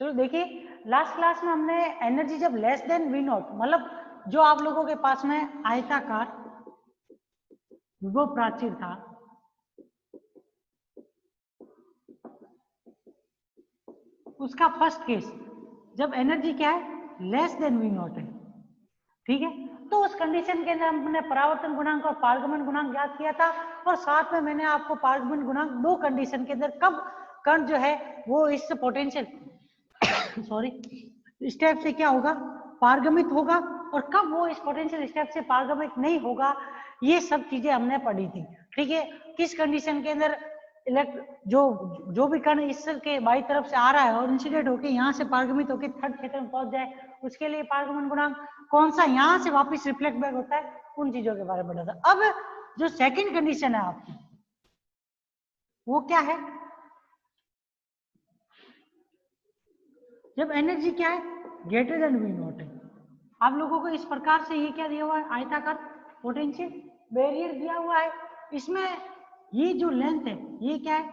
तो देखिए last class में हमने एनर्जी जब लेस देन वी नॉट, मतलब जो आप लोगों के पास में आयताकार विभव प्राचीर था, उसका फर्स्ट केस जब एनर्जी क्या है लेस देन वी नॉट है, ठीक है। तो उस कंडीशन के अंदर हमने परावर्तन गुणांक और पारगमन गुणांक ज्ञात किया था, और साथ में मैंने आपको पारगमन गुणांक दो कंडीशन के अंदर कब कण जो है वो इस पोटेंशियल सॉरी स्टेप से क्या होगा पारगमित होगा, और कब वो इस पोटेंशियल स्टेप से पारगमित नहीं होगा, ये सब चीजें हमने पढ़ी थी, ठीक है। किस कंडीशन के अंदर जो भी कण इस के बाई तरफ से आ रहा है और इंसिडेंट होकर यहाँ से पारगमित होकर थर्ड क्षेत्र में पहुंच जाए, उसके लिए पारगमन गुणांक कौन सा यहाँ से वापस रिफ्लेक्ट बैक होता है, उन चीजों के बारे में पढ़ा था। अब जो सेकंड कंडीशन है आपकी वो क्या है, जब एनर्जी क्या है ग्रेटर देन वी नॉट है। आप लोगों को इस प्रकार से ये क्या दिया हुआ है आयताकार पोटेंशियल बैरियर दिया हुआ है, इसमें ये जो लेंथ है ये क्या है,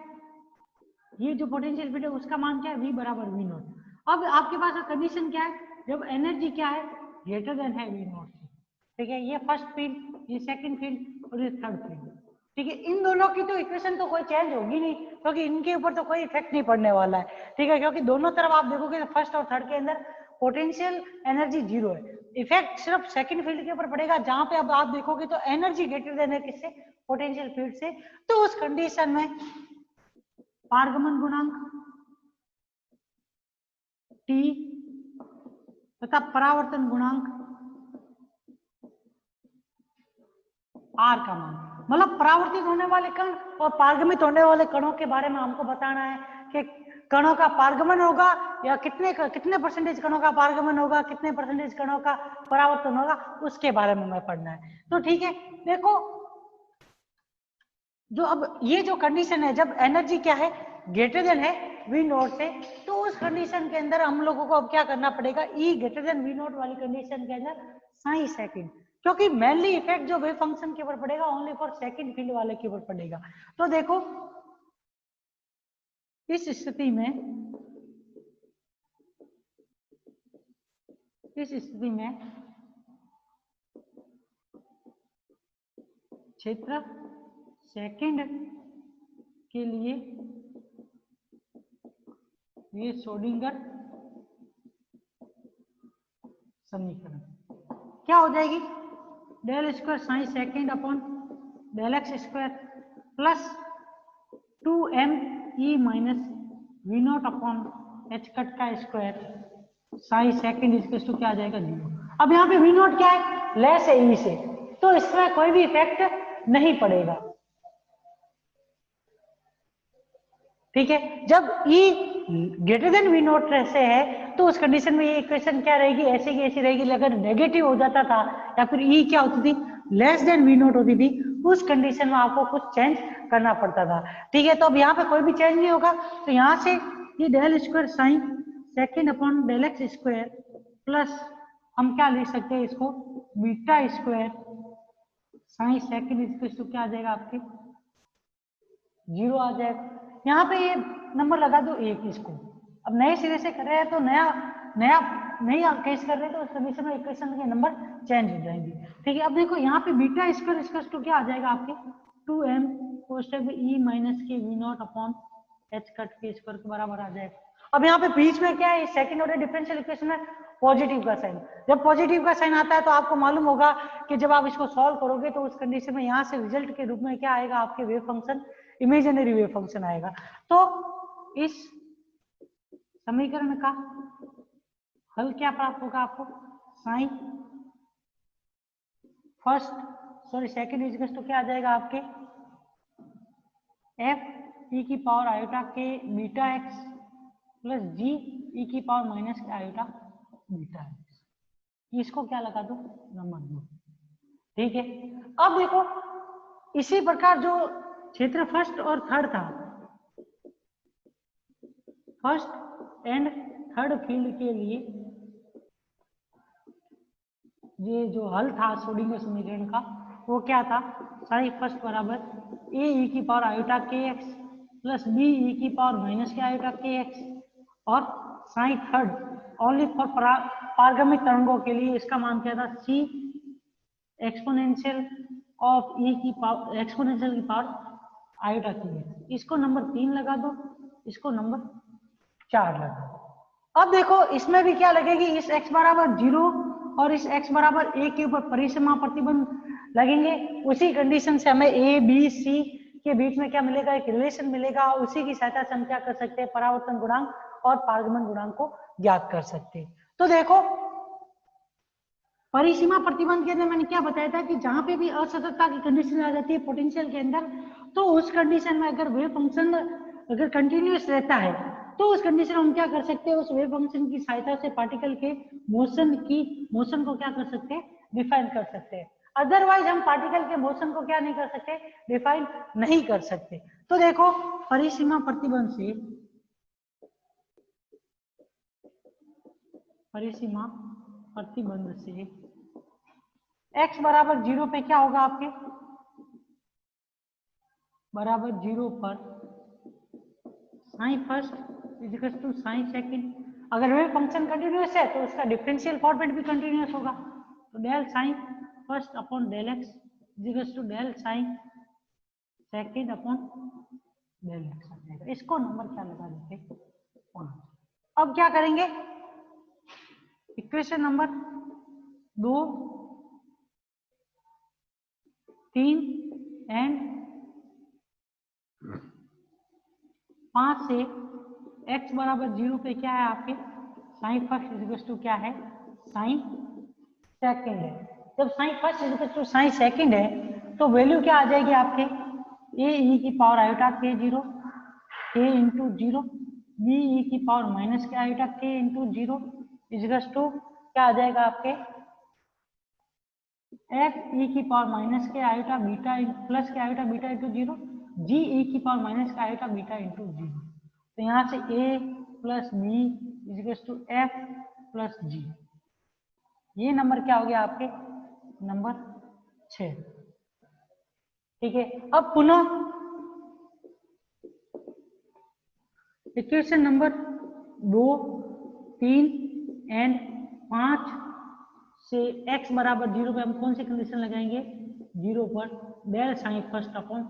ये जो पोटेंशियल फील्ड है उसका मान क्या है v बराबर वी नॉट। अब आपके पास कंडीशन क्या है, जब एनर्जी क्या है ग्रेटर देन है वी नॉट, ठीक है। ये फर्स्ट फील्ड, ये सेकंड फील्ड और ये थर्ड फील्ड, ठीक है। इन दोनों की तो इक्वेशन तो कोई चेंज होगी नहीं, क्योंकि इनके ऊपर तो कोई इफेक्ट नहीं पड़ने वाला है, ठीक है, क्योंकि दोनों तरफ आप देखोगे तो फर्स्ट और थर्ड के अंदर पोटेंशियल एनर्जी जीरो है। इफेक्ट सिर्फ सेकंड फील्ड के ऊपर पड़ेगा, जहां पे अब आप देखोगे तो एनर्जी ग्रेटर देन है किससे, पोटेंशियल फील्ड से। तो उस कंडीशन में पारगमन गुणांक T तथा परावर्तन गुणांक R का मान, मतलब परावर्तित होने वाले कण और पारगमित होने वाले कणों के बारे में हमको बताना है कि कणों का पारगमन होगा या कितने परसेंटेज कणों का पारगमन होगा, कितने परसेंटेज कणों का परावर्तन होगा, उसके बारे में हमें पढ़ना है। तो ठीक है, देखो जो अब ये जो कंडीशन है जब एनर्जी क्या है ग्रेटर देन है वी नॉट से, तो उस कंडीशन के अंदर हम लोगों को अब क्या करना पड़ेगा, ई ग्रेटर देन वी नॉट वाली कंडीशन के अंदर साइन सेकंड, क्योंकि मेनली इफेक्ट जो वेव फंक्शन के ऊपर पड़ेगा ओनली फॉर सेकंड फील्ड वाले के ऊपर पड़ेगा। तो देखो इस स्थिति में क्षेत्र सेकंड के लिए ये श्रोडिंगर समीकरण क्या हो जाएगी, del square psi second upon del x square plus 2m e minus V naught upon H cut का square psi second equal to क्या आ जाएगा 0। अब यहाँ पे वी नॉट क्या है लेस है ई से, तो इसमें कोई भी इफेक्ट नहीं पड़ेगा, ठीक है। जब E greater than V naught से है तो उस कंडीशन में ये इक्वेशन क्या रहेगी, ऐसे की ऐसी रहेगी। अगर नेगेटिव हो जाता था या फिर E क्या होती थी लेस देन वी नॉट होती थी, उस कंडीशन में आपको कुछ चेंज करना पड़ता था, ठीक है। तो अब यहाँ पे कोई भी चेंज नहीं होगा, तो यहाँ से ये del square psi second upon del x square plus हम क्या लिख सकते हैं इसको beta square psi second equal to क्या आ जाएगा आपके 0 आ जाएगा। यहाँ पे ये नंबर लगा दो एक इसको, अब नए सिरे से कर रहे हैं तो नया केस कर रहे हैं तो उस कंडीशन में इक्वेशन के नंबर चेंज हो जाएंगे, ठीक है। अब देखो यहाँ पे बीटा स्क्वायर इसका तो क्या आ जाएगा आपके 2m कोष्टक में e माइनस के V naught upon H cut के स्क्वायर के बराबर आ जाएगा। अब यहाँ पे बीच में क्या है सेकंड ऑर्डर डिफरेंशियल इक्वेशन में पॉजिटिव का साइन, जब पॉजिटिव का साइन आता है तो आपको मालूम होगा कि जब आप इसको सॉल्व करोगे तो उस कंडीशन में यहाँ से रिजल्ट के रूप में क्या आएगा आपके wave function imaginary wave function आएगा। तो इस समीकरण का हल क्या प्राप्त होगा आपको, साइन सेकंड इक्वल टू क्या आ जाएगा आपके f e की power iota k beta x plus g e की पावर माइनस के आयोटा बीटा एक्स, इसको क्या लगा दो नंबर दो, ठीक है। अब देखो इसी प्रकार जो क्षेत्र फर्स्ट और थर्ड था, फर्स्ट एंड थर्ड फील्ड के लिए ये जो हल था श्रोडिंगर समीकरण का वो क्या था, साइन फर्स्ट बराबर ए ई की पावर आयोटा के एक्स प्लस बी ई की पावर माइनस के आयोटा के एक्स और साइन थर्ड ओनली फॉर पारगमिक तरंगों के लिए इसका मान क्या था, सी एक्सपोनेंशियल ऑफ ई की पावर, एक्सपोनेंशियल की पावर आयोटा की है। इसको नंबर 3 लगा दो, इसको नंबर 4 लगा दो। अब देखो इसमें भी क्या लगेगी, इस x बराबर 0 और इस x बराबर 1 के ऊपर परिसीमा प्रतिबंध लगेंगे। उसी कंडीशन से हमें a b c के बीच में क्या मिलेगा, एक रिलेशन मिलेगा। उसी की सहायता से हम क्या कर सकते हैं, परावर्तन गुणांक और पारगमन गुणांक को ज्ञात कर सकते हैं। तो देखो परिसीमा प्रतिबंध के अंदर मैंने क्या बताया था कि जहां पे भी असततता की कंडीशन आ जाती है पोटेंशियल के अंदर, तो उस कंडीशन में अगर वेव फंक्शन अगर कंटिन्यूअस रहता है तो उस कंडीशन में हम क्या कर सकते हैं, उस वेव फंक्शन की सहायता से पार्टिकल के मोशन को क्या कर सकते हैं, डिफाइन कर सकते हैं। अदरवाइज हम पार्टिकल के मोशन को क्या नहीं कर सकते, डिफाइन नहीं कर सकते। तो देखो परिसीमा प्रतिबंध से x बराबर 0 पे क्या होगा, आपके बराबर 0 पर psi first equal to psi second. अगर वेव फंक्शन कंटिन्यूअस है तो उसका डिफरेंशियल फॉर्मेट भी कंटिन्यूअस होगा। तो del sign first upon del x equal to del sign second upon del x. इसको नंबर क्या लगा देते हैं। अब क्या करेंगे, इक्वेशन नंबर 2, 3 एंड 5 से x बराबर 0 पे क्या है आपके, साइन फर्स्ट इक्वल टू क्या है, साइन सेकंड है। जब psi first equal to psi second है तो वैल्यू क्या आ जाएगी आपके, a e की power iota k 0 k into 0 b e की पावर माइनस के iota k into 0 equal to क्या आ जाएगा आपके f e की पावर माइनस के आयोटा बीटा प्लस के iota beta into 0 g e की पावर माइनस के आयोटा बीटा इंटू 0। तो यहाँ से a plus B equal to F plus G. ये नंबर क्या हो गया आपके, नंबर 6। ठीक है, अब पुनः इक्वेशन नंबर 2, 3 एंड 5 से x बराबर 0 पे हम कौन सी कंडीशन लगाएंगे, 0 पर del sign first upon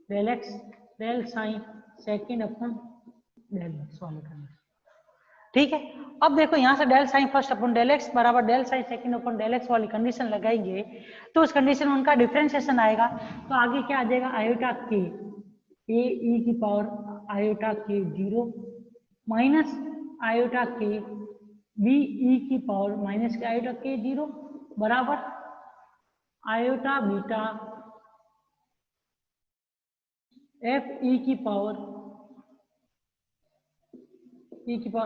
del x del sign second upon del x वाली कंडीशन। ठीक है, अब देखो यहाँ से del sign first upon del x बराबर del sign second upon del x वाली कंडीशन लगाएंगे तो उस कंडीशन में उनका डिफरेंशिएशन आएगा। तो आगे क्या आ जाएगा, आयोटा के ए ई की पावर आयोटा के 0 माइनस आयोटा के बी ई की पावर माइनस के आयोटा के 0 बराबर आयोटा बीटा एफ ई की पावर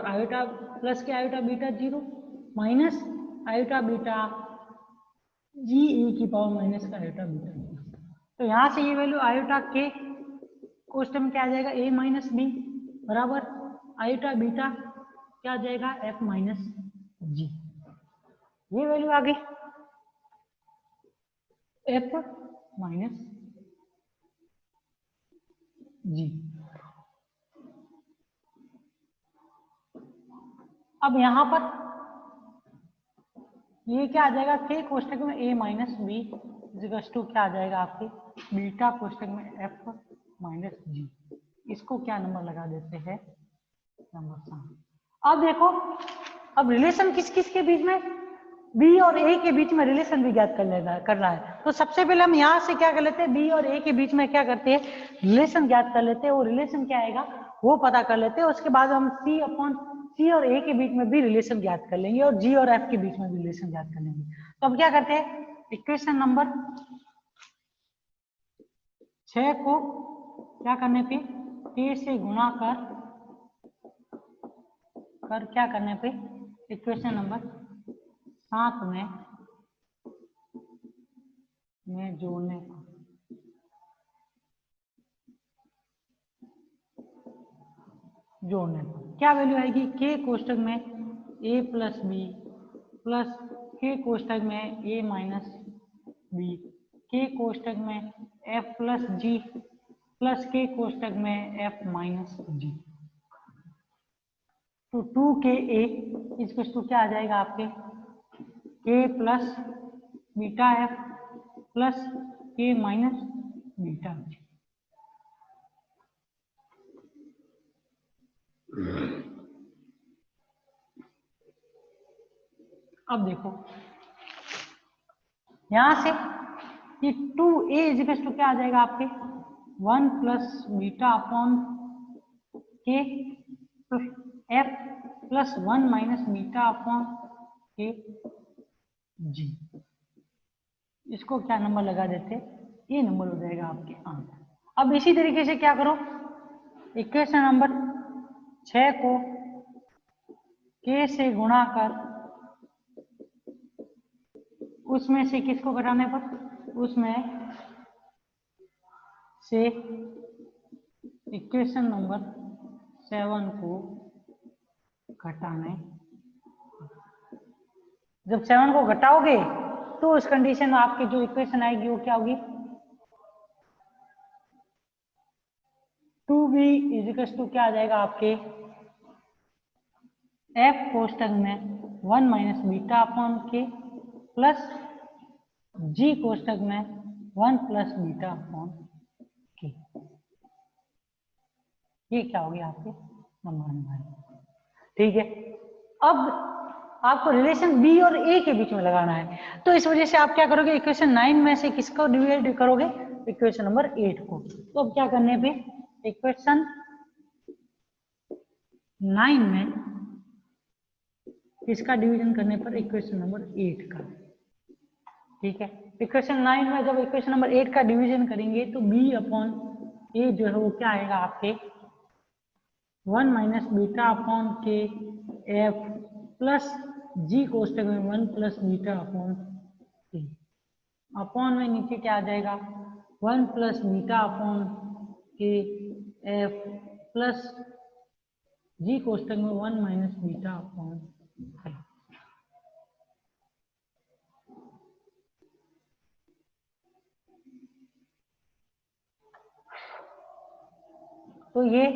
आयोटा प्लस के iota beta 0 minus iota beta G e की पावर माइनस का आयोटा बीटा 0। तो यहाँ से ये वैल्यू आयोटा के कोष्टक में क्या आ जाएगा, ए माइनस बी बराबर आयोटा बीटा क्या आ जाएगा, एफ माइनस जी। ये वैल्यू आ गई एफ माइनस जी। अब यहां पर ये क्या आ जाएगा, के कोष्टक में ए माइनस बी इक्वल टू क्या आ जाएगा आपके बीटा कोष्टक में एफ माइनस जी। इसको क्या नंबर लगा देते हैं, नंबर 7। अब देखो, अब रिलेशन किस किस के बीच में, बी और ए के बीच में रिलेशन भी ज्ञात करना है। तो सबसे पहले हम यहाँ से क्या कर लेते हैं, बी और ए के बीच में क्या करते हैं, रिलेशन ज्ञात कर लेते हैं। वो रिलेशन क्या आएगा वो पता कर लेते हैं। उसके बाद हम सी और ए के बीच में भी रिलेशन ज्ञात कर लेंगे और जी और एफ के बीच में भी रिलेशन ज्ञात कर लेंगे। तो अब क्या करते हैं, इक्वेशन नंबर 6 को क्या करने पे, ए से गुणा कर क्या करने पे इक्वेशन नंबर 7 में जोड़ने को, क्या वैल्यू आएगी, के कोष्टक में ए प्लस बी प्लस के कोष्टक में ए माइनस बी, के कोष्टक में एफ प्लस जी प्लस के कोष्टक में एफ माइनस जी। तो 2 KA इक्वल टू क्या आ जाएगा आपके K plus beta F plus K minus beta G। अब देखो यहां से ये 2A इक्वल टू क्या आ जाएगा आपके 1 plus beta upon K F plus 1 minus beta upon K G। इसको क्या नंबर लगा देते, ये नंबर हो जाएगा आपके 8। अब इसी तरीके से क्या करो, इक्वेशन नंबर 6 को K से गुणा कर उसमें से किसको घटाने पर, उसमें से इक्वेशन नंबर 7 को घटाने, जब 7 को घटाओगे तो उस कंडीशन में आपकी जो इक्वेशन आएगी वो क्या होगी 2B इजिकल्स टू क्या आ जाएगा आपके F कोष्टक में 1 माइनस बीटा अपॉन के प्लस G कोष्टक में 1 प्लस बीटा अपॉन के। ये क्या हो गया आपके नंबर। ठीक है, अब आपको रिलेशन बी और ए के बीच में लगाना है, तो इस वजह से आप क्या करोगे, इक्वेशन 9 में से किसको डिवाइड करोगे, इक्वेशन नंबर 8 को। तो अब क्या करने पे इक्वेशन 9 में किसका डिवीजन करने पर, इक्वेशन नंबर 8 का। ठीक है, इक्वेशन 9 में जब इक्वेशन नंबर 8 का डिवीजन करेंगे तो बी अपॉन ए जो है वो क्या आएगा आपके 1 माइनस बीटा अपॉन के एफ प्लस जी कोष्टक में 1 प्लस बीटा अपॉन के, अपॉन में नीचे क्या आ जाएगा 1 प्लस बीटा अपॉन के एफ प्लस जी कोष्टक में 1 माइनस बीटा अपॉन के। तो ये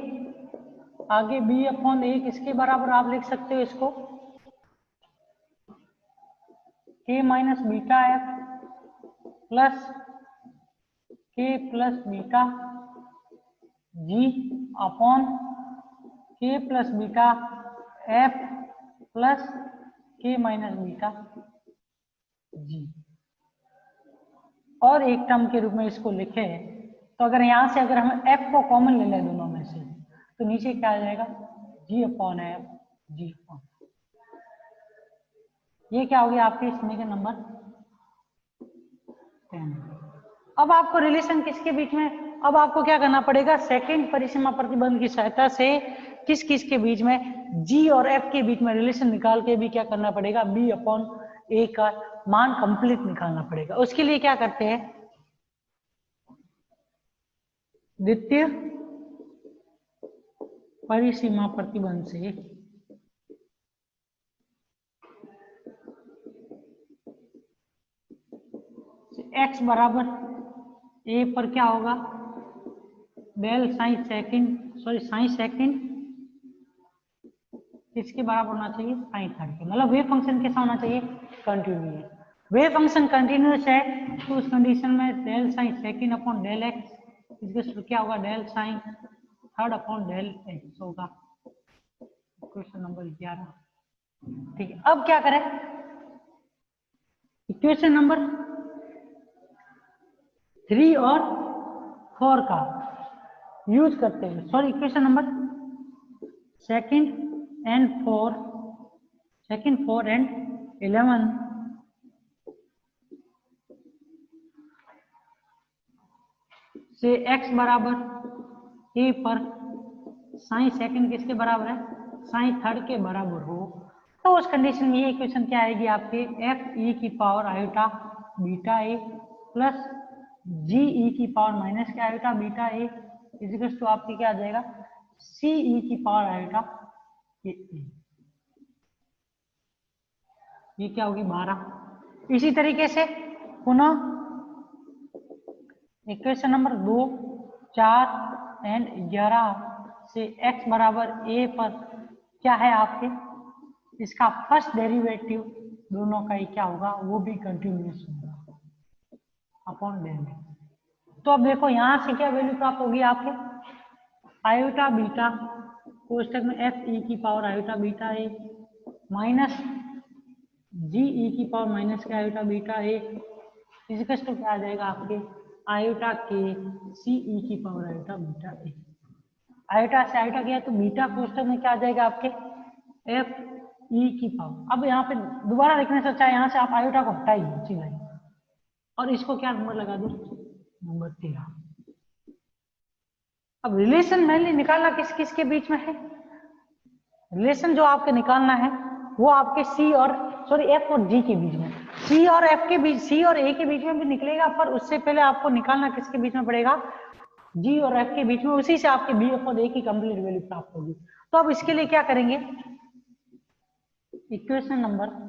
आगे b अपॉन ए किसके बराबर आप लिख सकते हो इसको k minus beta F plus k plus beta G upon k plus beta F plus k minus beta G. और एक टर्म के रूप में इसको लिखे तो अगर यहां से अगर हम f को कॉमन ले लें दोनों में से तो नीचे क्या आ जाएगा g upon F G upon. ये क्या हो गया आपके समीकरण नंबर 10। अब आपको रिलेशन किसके बीच में, अब आपको क्या करना पड़ेगा, सेकंड परिसीमा प्रतिबंध की सहायता से किस किस के बीच में g और f के बीच में रिलेशन निकाल के भी क्या करना पड़ेगा, b अपॉन ए का मान कंप्लीट निकालना पड़ेगा। उसके लिए क्या करते हैं, द्वितीय परिसीमा प्रतिबंध से x बराबर a पर क्या होगा डेल साइन सेकंड किसके बराबर होना चाहिए, साइन थर्ड के। मतलब वेव फंक्शन कैसा होना चाहिए, कंटिन्यूअस। वेव फंक्शन कंटिन्यूअस है तो उस कंडीशन में del sign second upon del x इसके क्या होगा del sine third upon del x होगा। Question number 11। ठीक है, अब क्या करें, इक्वेशन नंबर 3 और 4 का यूज करते हुए, sorry equation number second four and 11 से x बराबर a पर साइन सेकंड किसके बराबर है, साइन थर्ड के बराबर हो, तो उस कंडीशन में ये इक्वेशन क्या आएगी आपके f e की power iota beta a plus g e की पावर माइनस के iota beta a equals to आपकी क्या आ जाएगा c e की पावर आयोटा a। ये क्या होगी 12। इसी तरीके से पुनः इक्वेशन नंबर 2, 4 एंड 11 से x बराबर a पर क्या है आपके, इसका फर्स्ट डेरिवेटिव दोनों का ही क्या होगा, वो भी कंटिन्यूस होगा अपॉन डेरिवेटिव। तो अब देखो यहाँ से क्या वैल्यू प्राप्त होगी आपके, आयोटा बीटा कोष्टक में एफ ई की power iota beta a minus G e की पावर माइनस के iota beta a equals to क्या आ जाएगा आपके, आयोटा के सी ई की power iota beta a. Iota से आयोटा किया तो बीटा कोष्टक में क्या आ जाएगा आपके, एफ ई की पावर। अब यहाँ पे दोबारा लिखने से अच्छा है यहाँ से आप आयोटा को हटाइए सीधा ही, और इसको क्या नंबर लगा दो, नंबर 13। अब रिलेशन मेनली निकालना किस किस के बीच में है, रिलेशन जो आपके निकालना है वो आपके सी और सॉरी एफ और जी के बीच में, सी और एफ के बीच, सी और ए के बीच में भी निकलेगा, पर उससे पहले आपको निकालना किसके बीच में पड़ेगा, जी और एफ के बीच में, उसी से आपके बी एफ और ए की कंप्लीट वैल्यू प्राप्त होगी। तो अब इसके लिए क्या करेंगे, इक्वेशन नंबर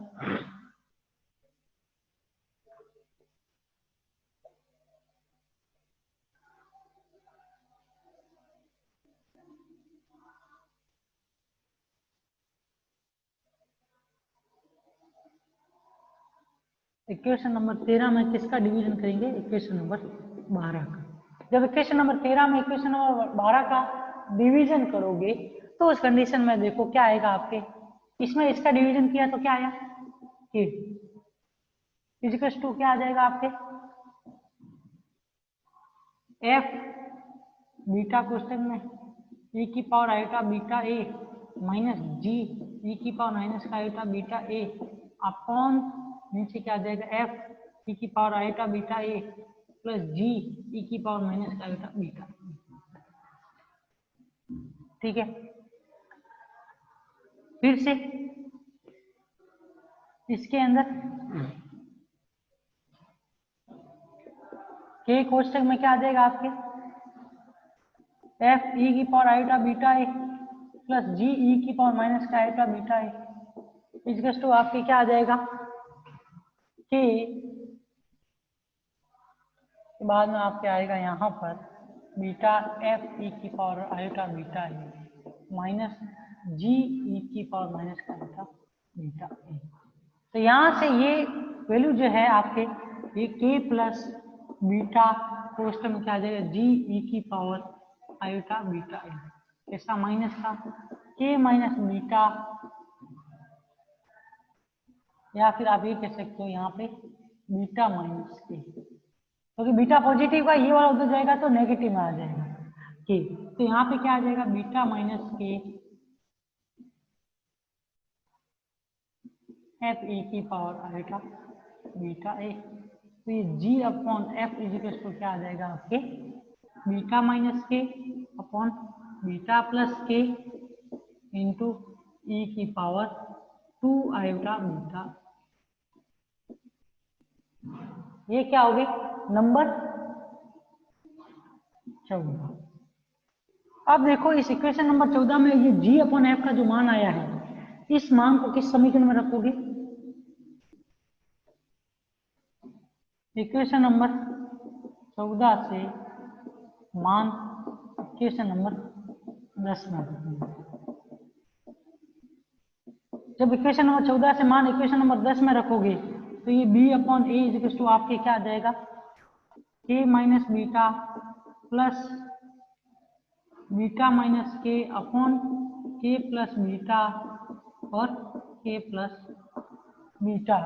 इक्वेशन नंबर 13 में किसका डिवीजन करेंगे, इक्वेशन नंबर 12 का। जब इक्वेशन नंबर 13 में इक्वेशन नंबर 12 का डिवीजन करोगे तो उस कंडीशन में देखो क्या आएगा आपके, इसमें इसका डिवीजन किया तो क्या आया, के इजिकल्स टू क्या आ जाएगा आपके, एफ बीटा कोष्टक में ई की power iota beta a minus G e की पावर माइनस का आयोटा बीटा ए अपॉन नीचे क्या आ जाएगा, एफ ई की पावर आयोटा बीटा ए प्लस जी ई की पावर माइनस का आयोटा बीटा। ठीक है, फिर से इसके अंदर के कोष्टक में क्या आ जाएगा आपके, एफ ई की पावर आयोटा बीटा ए प्लस जी ई की पावर माइनस का iota beta a equals to आपके क्या आ जाएगा, के बाद में आपके आएगा यहाँ पर बीटा एफ ई की power iota beta a minus G e की पावर माइनस का आयोटा बीटा ए। तो यहाँ से ये वैल्यू जो है आपके, ये के प्लस बीटा कोष्टक में क्या आ जाएगा, जी ई की पावर आयोटा बीटा ए, इसका माइनस का के माइनस बीटा, या फिर आप ये कह सकते हो यहाँ पे बीटा माइनस के, क्योंकि तो बीटा पॉजिटिव का ये वाला उधर जाएगा तो नेगेटिव में आ जाएगा के, तो यहाँ पे क्या आ जाएगा बीटा माइनस के एफ ई की पावर आएगा बीटा ए। तो ये जी अपॉन एफ इजिकल्स टू क्या आ जाएगा आपके, beta minus K upon beta plus के इंटू ई की पावर 2 आयोटा बीटा। ये क्या होगी नंबर 14। अब देखो इस इक्वेशन नंबर 14 में ये जी अपॉन एफ का जो मान आया है, इस मान को किस समीकरण में रखोगे, इक्वेशन नंबर 14 से मान इक्वेशन नंबर 10 में रखोगे। जब इक्वेशन नंबर 14 से मान इक्वेशन नंबर 10 में रखोगे तो ये B upon A is to आपके क्या आ जाएगा, K minus beta plus beta minus K upon के प्लस बीटा और के प्लस बीटा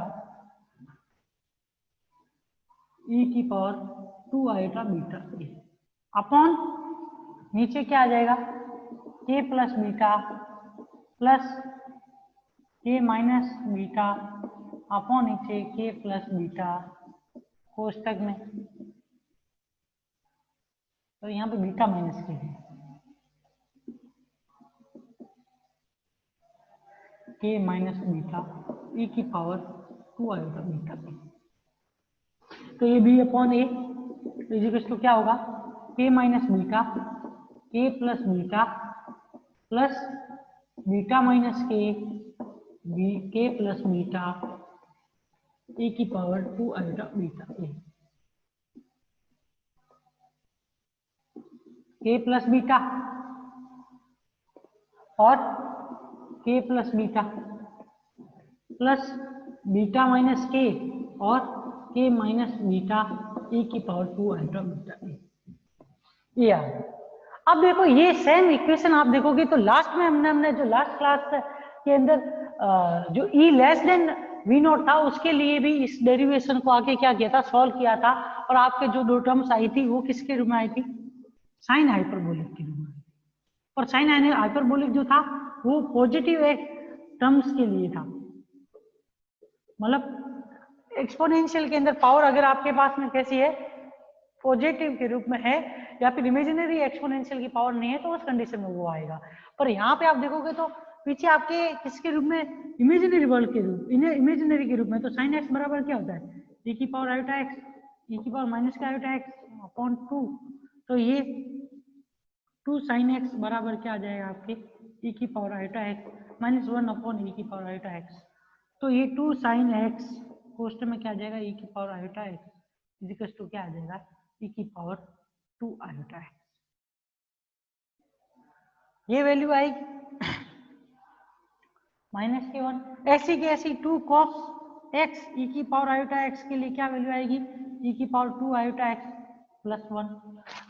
ई की पावर 2 आयोटा बीटा ए अपॉन नीचे क्या आ जाएगा, K plus beta plus K minus beta upon नीचे के प्लस बीटा कोष्टक में, तो यहाँ पे बीटा माइनस के है, के माइनस बीटा ई की पावर 2 आयोटा बीटा ए। तो ये B upon A equals to क्या होगा, K minus beta K plus beta plus beta minus K plus beta ए की पावर 2 आयोटा बीटा ए, के प्लस बीटा और K plus beta plus beta minus के और के माइनस बीटा e की power 2 iota beta ये आ गया। अब देखो ये सेम इक्वेशन आप देखोगे तो लास्ट में हमने जो लास्ट क्लास के अंदर जो e less than V naught था उसके लिए भी इस डेरिवेशन को आगे क्या किया था, सॉल्व किया था। और आपके जो दो टर्म्स आई थी वो किसके रूप में आई थी, साइन हाइपरबोलिक के रूप में। और साइन हाइपरबोलिक जो था वो पॉजिटिव टर्म्स के लिए था, मतलब एक्सपोनेंशियल के अंदर पावर अगर आपके पास में कैसी है, पॉजिटिव के रूप में है, या फिर इमेजिनरी एक्सपोनेंशियल की पावर नहीं है तो उस कंडीशन में वो आएगा। पर यहाँ पे आप देखोगे तो पीछे आपके किसके रूप में, इमेजिनरी वर्ल्ड के रूप, इमेजिनरी के रूप में। तो साइन एक्स बराबर क्या होता है, e की पावर आयोटा एक्स, e की पावर माइनस का आयोटा एक्स अपॉन 2। तो ये 2 साइन एक्स बराबर क्या आ जाएगा आपके, e की power iota x minus 1 upon e की पावर आयोटा एक्स। तो ये 2 साइन एक्स कोष्ट में क्या आ जाएगा, e की power iota x equals to क्या आ जाएगा, e की पावर 2 आयोटा एक्स। ये वैल्यू आएगी माइनस के 1। ऐसी की ऐसी 2 कॉस एक्स e की पावर आयोटा एक्स के लिए क्या वैल्यू आएगी, e की पावर 2 आयोटा एक्स प्लस 1।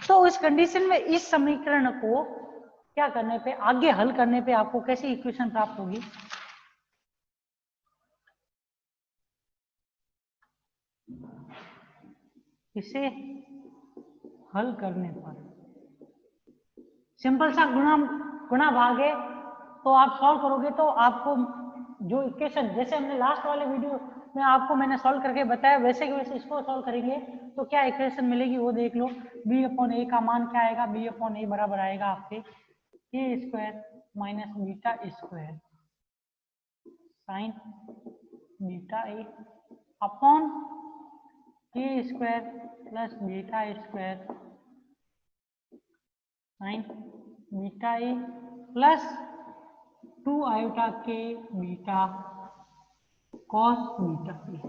तो इस कंडीशन में इस समीकरण को क्या करने पे, आगे हल करने पे आपको कैसी इक्वेशन प्राप्त होगी, इसे हल करने पर सिंपल सा गुणा भाग है। तो आप सॉल्व करोगे तो आपको जो इक्वेशन, जैसे हमने लास्ट वाले वीडियो में आपको मैंने सॉल्व करके बताया वैसे के वैसे इसको सॉल्व करेंगे तो क्या इक्वेशन मिलेगी वो देख लो। b अपॉन ए का मान क्या आएगा, b अपॉन ए बराबर आएगा आपके k square minus beta square sine beta A upon k square plus beta square sine beta A plus 2 iota k beta cos beta a.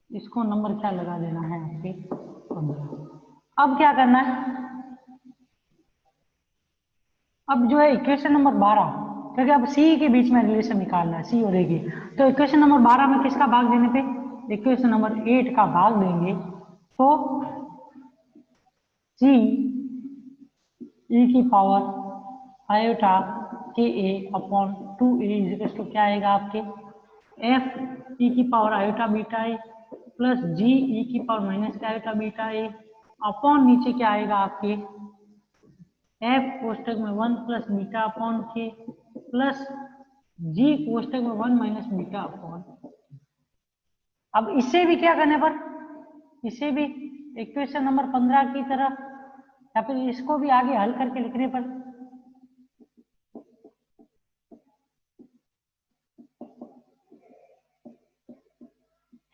इसको नंबर क्या लगा देना है आपके 15। अब क्या करना है, अब जो है इक्वेशन नंबर 12, क्योंकि अब सी के बीच में रिलेशन निकालना है, सी और ए की। तो इक्वेशन नंबर 12 में किसका भाग देने पे, इक्वेशन नंबर 8 का भाग देंगे तो सी ई की power iota K A upon 2a इजिकल्स to क्या आएगा आपके एफ ई की पावर आयोटा बीटा ए प्लस जी ई की पावर माइनस का आयोटा बीटा ए अपॉन नीचे क्या आएगा आपके एफ कोष्टक में 1 प्लस बीटा अपॉन के प्लस जी कोष्टक में 1 माइनस बीटा अपॉन। अब इसे भी क्या करने पर, इसे भी इक्वेशन नंबर 15 की तरह या फिर इसको भी आगे हल करके लिखने पर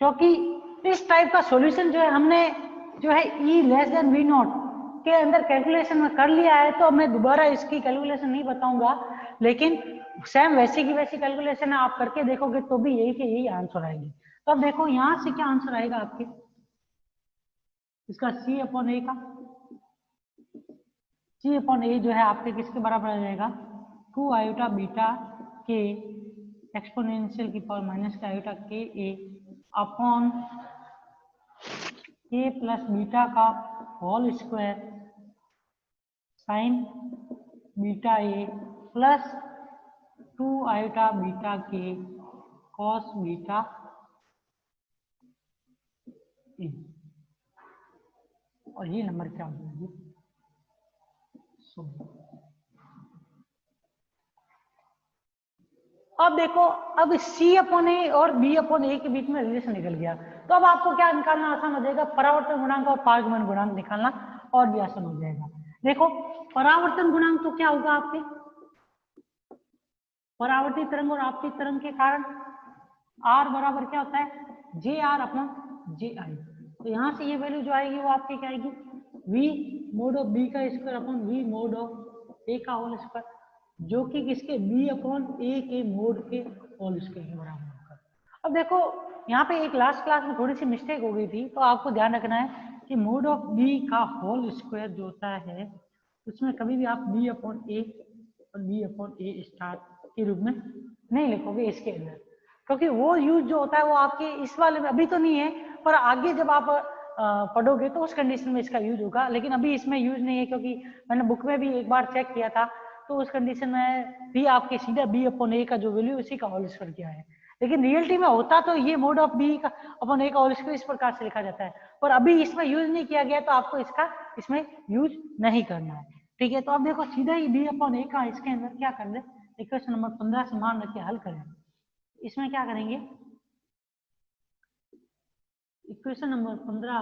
क्योंकि इस टाइप का सॉल्यूशन जो है हमने जो है ई लेस देन वी नॉट के अंदर कैलकुलेशन में कर लिया है, तो मैं दोबारा इसकी कैलकुलेशन नहीं बताऊंगा, लेकिन सेम वैसी की वैसी कैलकुलेशन है, आप करके देखोगे तो भी यही के यही आंसर आएंगे। तो अब देखो यहां से क्या आंसर आएगा आपके, इसका सी अपॉन ए का, सी अपॉन ए जो है आपके किसके बराबर आ जाएगा 2 आयोटा बीटा के एक्सपोनेंशियल की पावर माइनस का आयोटा के ए अपॉन के प्लस बीटा का whole square sine beta A plus 2 iota beta K cos beta A. और ये नंबर क्या हो जाएगी, अब देखो अब C अपॉन ए और B अपॉन ए के बीच में रिलेशन निकल गया, तो अब आपको क्या निकालना आसान हो जाएगा, परावर्तन गुणांक और पारगमन गुणांक निकालना और भी आसान हो जाएगा। देखो परावर्तन गुणांक तो क्या होगा आपके, परावर्तित तरंग और आपतित तरंग के कारण R बराबर क्या होता है जे आर अपॉन जे आई। तो यहाँ से ये वैल्यू जो आएगी वो आपकी क्या आएगी V मोड ऑफ B का square upon V mode of A का होल स्क्वायर, जो कि किसके B अपॉन A के मोड के होल स्क्वायर के बराबर होगा। अब देखो यहाँ पे एक लास्ट क्लास में थोड़ी सी मिस्टेक हो गई थी, तो आपको ध्यान रखना है कि मोड ऑफ B का होल स्क्वायर जो होता है उसमें कभी भी आप B अपॉन A और बी अपॉन ए स्टार के रूप में नहीं लिखोगे इसके अंदर, क्योंकि वो यूज जो होता है वो आपके इस वाले में अभी तो नहीं है, पर आगे जब आप पढ़ोगे तो उस कंडीशन में इसका यूज होगा, लेकिन अभी इसमें यूज नहीं है, क्योंकि मैंने बुक में भी एक बार चेक किया था, तो उस कंडीशन में भी आपके सीधा बी अपॉन ए का जो वैल्यू उसी का होल स्क्वायर किया है। लेकिन रियलिटी में होता तो ये मोड ऑफ बी का अपॉन ए का होल स्क्वायर इस प्रकार से लिखा जाता है, पर अभी इसमें यूज नहीं किया गया, तो आपको इसका इसमें यूज नहीं करना है। ठीक है, तो अब देखो सीधा ही बी अपॉन ए का इसके अंदर क्या कर दे, इक्वेशन नंबर 15 से मान रख के हल करें। इसमें क्या करेंगे, इक्वेशन नंबर 15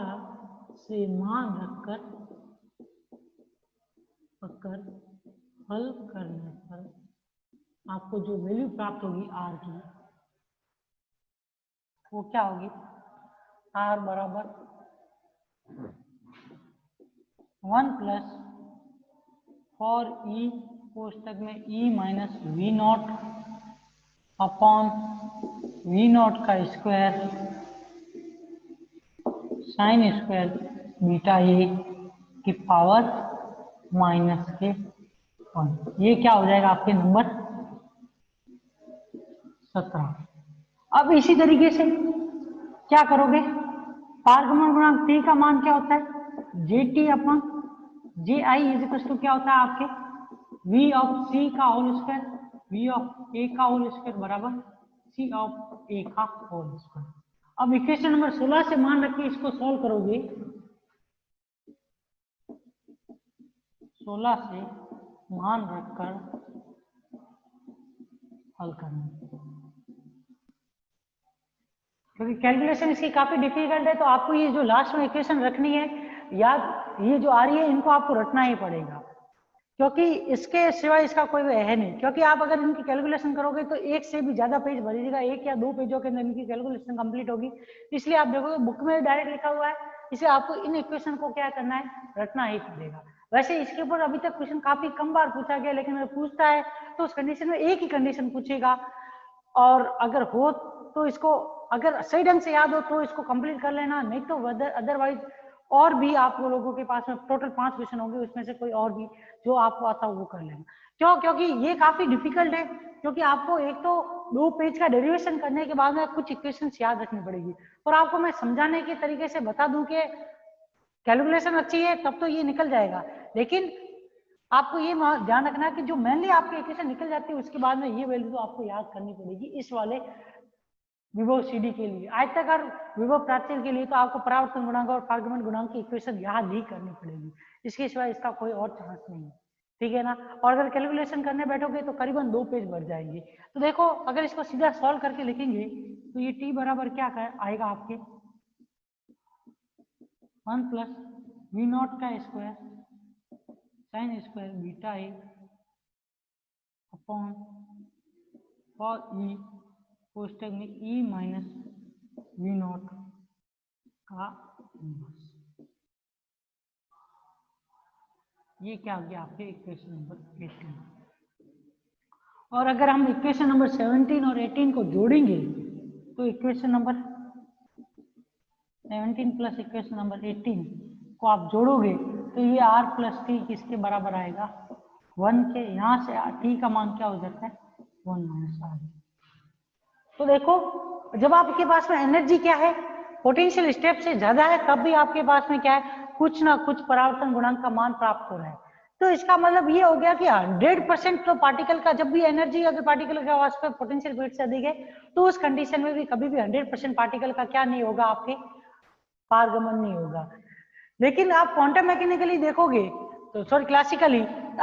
से मान रखकर हल करने पर आपको जो वैल्यू प्राप्त होगी आर की, वो क्या होगी, आर बराबर 1 प्लस फॉर ई कोष्टक में e minus V naught upon V naught का स्क्वायर साइन स्क्वायर बीटा ए की पावर माइनस के 1। ये क्या हो जाएगा आपके नंबर 17। अब इसी तरीके से क्या करोगे, पारगमन गुणांक टी का मान क्या होता है, J T upon J I is equal to क्या होता है आपके वी ऑफ सी का whole square V of A का होल स्क्वायर बराबर सी ऑफ ए का होल स्क्वायर। अब इक्वेशन नंबर 16 से मान रख के इसको सॉल्व करोगे, 16 से मान रखकर हल करना, क्योंकि कैलकुलेशन इसकी काफी डिफिकल्ट है, तो आपको ये जो लास्ट में इक्वेशन रखनी है याद, ये जो आ रही है इनको आपको रटना ही पड़ेगा, क्योंकि इसके सिवाय इसका कोई है नहीं। क्योंकि आप अगर इनकी कैलकुलेशन करोगे तो एक से भी ज्यादा पेज भरिएगा, एक या दो पेजों के अंदर इनकी कैलकुलेशन कंप्लीट होगी। इसलिए आप देखोगे बुक में डायरेक्ट लिखा हुआ है, इसलिए आपको इन इक्वेशन को क्या करना है, रटना ही पड़ेगा। वैसे इसके ऊपर अभी तक क्वेश्चन काफी कम बार पूछा गया, लेकिन अगर पूछता है तो उस कंडीशन में एक ही कंडीशन पूछेगा, और अगर हो तो इसको अगर सही ढंग से याद हो तो इसको कंप्लीट कर लेना, नहीं तो अदरवाइज और भी आप लोगों के पास में टोटल 5 क्वेश्चन होंगे, उसमें से कोई और भी जो आपको आता हो वो कर लेना। क्यों, क्योंकि ये काफी डिफिकल्ट है, क्योंकि आपको एक तो 2 पेज का डेरिवेशन करने के बाद में कुछ इक्वेशंस याद रखनी पड़ेगी, और आपको मैं समझाने के तरीके से बता दूं कि कैलकुलेशन अच्छी है तब तो ये निकल जाएगा, लेकिन आपको ये ध्यान रखना है कि जो मेनली आपकी इक्वेशन निकल जाती है उसके बाद में ये वैल्यू तो आपको याद करनी पड़ेगी इस वाले विभव सीडी के लिए। आयताकार विभव प्राचीर के लिए तो आपको परावर्तन गुणांक और पारगमन गुणांक की इक्वेशन याद ही करनी पड़ेगी, इसके सिवाय इसका कोई और चांस नहीं है। ठीक है ना, और अगर कैलकुलेशन करने बैठोगे तो करीबन 2 पेज भर जाएंगे। तो देखो अगर इसको सीधा सॉल्व करके लिखेंगे तो ये टी बराबर क्या आएगा आपके 1 प्लस वी नॉट का स्क्वायर साइन स्क्वायर बीटा ए अपॉन फॉर ई कोष्टक में ई माइनस वी नॉट का इनवर्स। ये क्या हो गया आपके इक्वेशन नंबर 18। और अगर हम इक्वेशन नंबर 17 और 18 को जोड़ेंगे तो equation number 17 plus equation number 18 को आप जोड़ोगे तो ये r प्लस टी किसके बराबर आएगा 1 के। यहाँ से t का मान क्या हो जाता है 1 माइनस r। तो देखो जब आपके पास में एनर्जी क्या है, पोटेंशियल स्टेप से ज्यादा है, तब भी आपके पास में क्या है, कुछ ना कुछ परावर्तन गुणांक का मान प्राप्त हो रहा है। तो इसका मतलब ये हो गया कि 100% तो पार्टिकल का जब भी एनर्जी अगर पार्टिकल का वास्ते पोटेंशियल वेट से अधिक है तो उस कंडीशन में भी कभी भी 100% पार्टिकल का क्या नहीं होगा, आपके पारगमन नहीं होगा। लेकिन आप क्वांटम मैकेनिकली देखोगे तो सॉरी क्लासिकली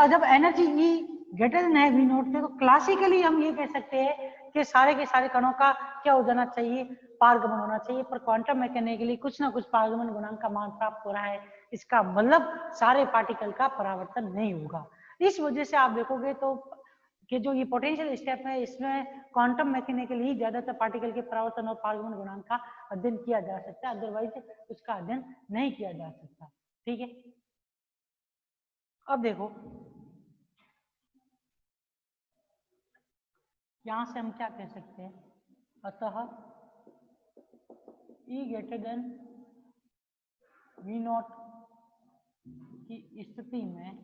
जब एनर्जी ई ग्रेटर देन है वी नॉट से, तो क्लासिकली हम ये कह सकते हैं कि सारे के सारे कणों का क्या हो जाना चाहिए, पारगमन होना चाहिए। पर क्वांटम मैकेनिकली कुछ ना कुछ पारगमन गुणांक का मान प्राप्त हो रहा है, इसका मतलब सारे पार्टिकल का परावर्तन नहीं होगा। इस वजह से आप देखोगे तो कि जो ये पोटेंशियल स्टेप है इसमें क्वांटम मैकेनिकली ही ज्यादातर पार्टिकल के परावर्तन और पारगमन गुणांक का अध्ययन किया जा सकता है, अदरवाइज उसका अध्ययन नहीं किया जा सकता। ठीक है, अब देखो यहां से हम क्या कह सकते हैं, अतः ई ग्रेटर देन वी नॉट की स्थिति में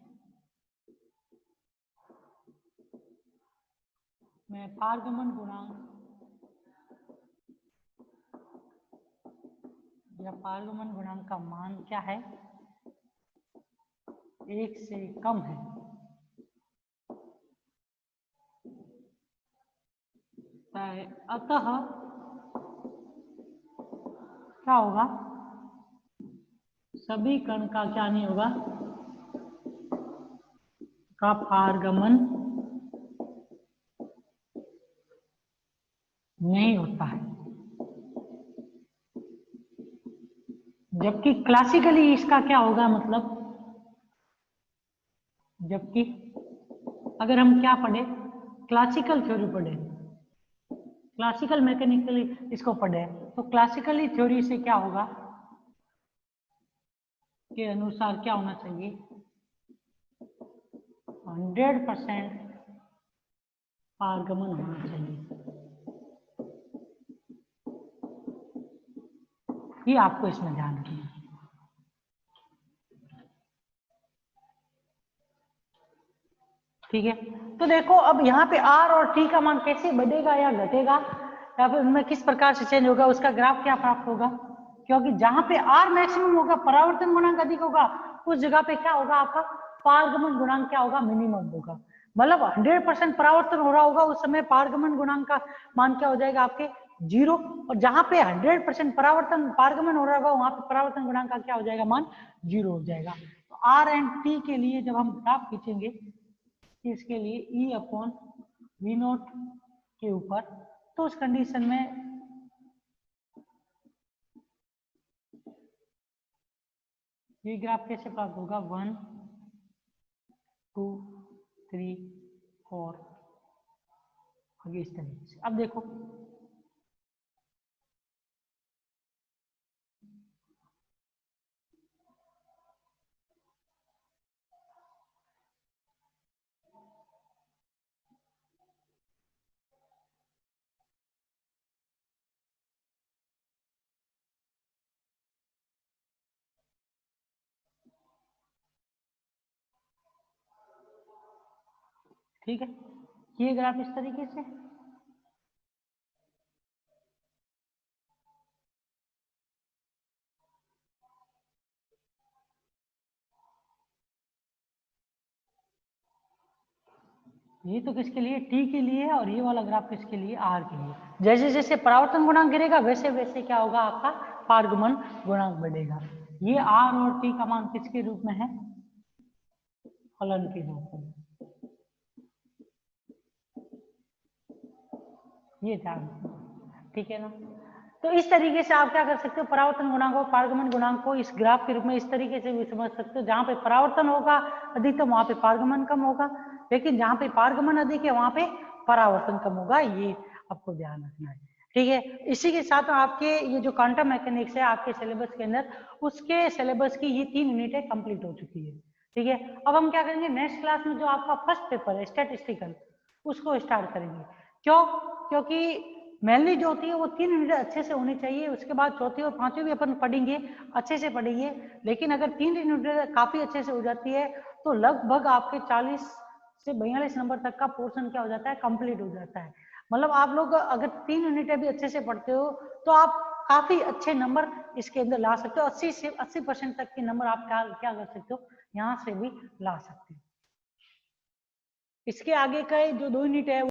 में पारगमन गुणांक या पारगमन गुणांक का मान क्या है, 1 से कम है, अतः क्या होगा, सभी कण का क्या नहीं होगा, का पारगमन नहीं होता है। जबकि क्लासिकली इसका क्या होगा, मतलब जबकि अगर हम क्या पढ़े, क्लासिकल थ्योरी पढ़े, क्लासिकल मैकेनिकली इसको पढ़े, तो क्लासिकली थ्योरी से क्या होगा के अनुसार क्या होना चाहिए, 100% पारगमन होना चाहिए। ये आपको इसमें ध्यान रखना है। ठीक है, तो देखो अब यहाँ पे आर और टी का मान कैसे बढ़ेगा या घटेगा, या फिर उनमें किस प्रकार से चेंज होगा, उसका ग्राफ क्या प्राप्त होगा, क्योंकि जहां पे आर मैक्सिमम होगा, परावर्तन गुणांक अधिक होगा, उस जगह पे क्या होगा, आपका पारगमन गुणांक क्या होगा, मिनिमम होगा। मतलब 100% परावर्तन हो रहा होगा उस समय पारगमन गुणांक का मान क्या हो जाएगा, आपके 0, और जहां पे 100% परावर्तन पारगमन हो रहा होगा वहां पे परावर्तन गुणांक का क्या हो जाएगा, मान 0 हो जाएगा। तो आर एंड टी के लिए जब हम ग्राफ खींचेंगे इसके लिए E अपॉन वी नोट के ऊपर, तो उस कंडीशन में ये ग्राफ कैसे प्राप्त होगा, 1 2 3 4 आगे इस तरीके से। अब देखो ठीक है, ये ग्राफ इस तरीके से, ये तो किसके लिए, टी के लिए है, और ये वाला ग्राफ किसके लिए, आर के लिए। जैसे जैसे परावर्तन गुणांक गिरेगा वैसे वैसे क्या होगा, आपका पारगमन गुणांक बढ़ेगा। ये आर और टी का मान किसके रूप में है, फलन के रूप में, ये ध्यान, ठीक है ना। तो इस तरीके से आप क्या कर सकते हो, परावर्तन गुणांक और पारगमन गुणांक को इस ग्राफ के रूप में इस तरीके से भी समझ सकते हो, जहां पे परावर्तन होगा अधिकतम वहां पे पारगमन कम होगा, लेकिन जहां पे पारगमन अधिक है वहां पे परावर्तन कम होगा, ये आपको ध्यान रखना है। ठीक है, इसी के साथ आपके ये जो क्वांटम मैकेनिक्स है आपके सिलेबस के अंदर, उसके सिलेबस की ये 3 यूनिटें कंप्लीट हो चुकी है। ठीक है, अब हम क्या करेंगे, नेक्स्ट क्लास में जो आपका फर्स्ट पेपर है स्टैटिस्टिकल, उसको स्टार्ट करेंगे। क्यों, क्योंकि मेनली जो होती है वो 3 यूनिट अच्छे से होनी चाहिए, उसके बाद चौथी और पांचवी भी अपन पढ़ेंगे, अच्छे से पढ़ेंगे। लेकिन अगर 3 यूनिट काफी अच्छे से हो जाती है तो लगभग आपके 40 से 42 नंबर तक का पोर्शन क्या हो जाता है, कंप्लीट हो जाता है। मतलब आप लोग अगर 3 यूनिटें भी अच्छे से पढ़ते हो तो आप काफी अच्छे नंबर इसके अंदर ला सकते हो, 80 से 80% तक के नंबर आप क्या कर सकते हो, यहाँ से भी ला सकते हो। इसके आगे का जो 2 यूनिट है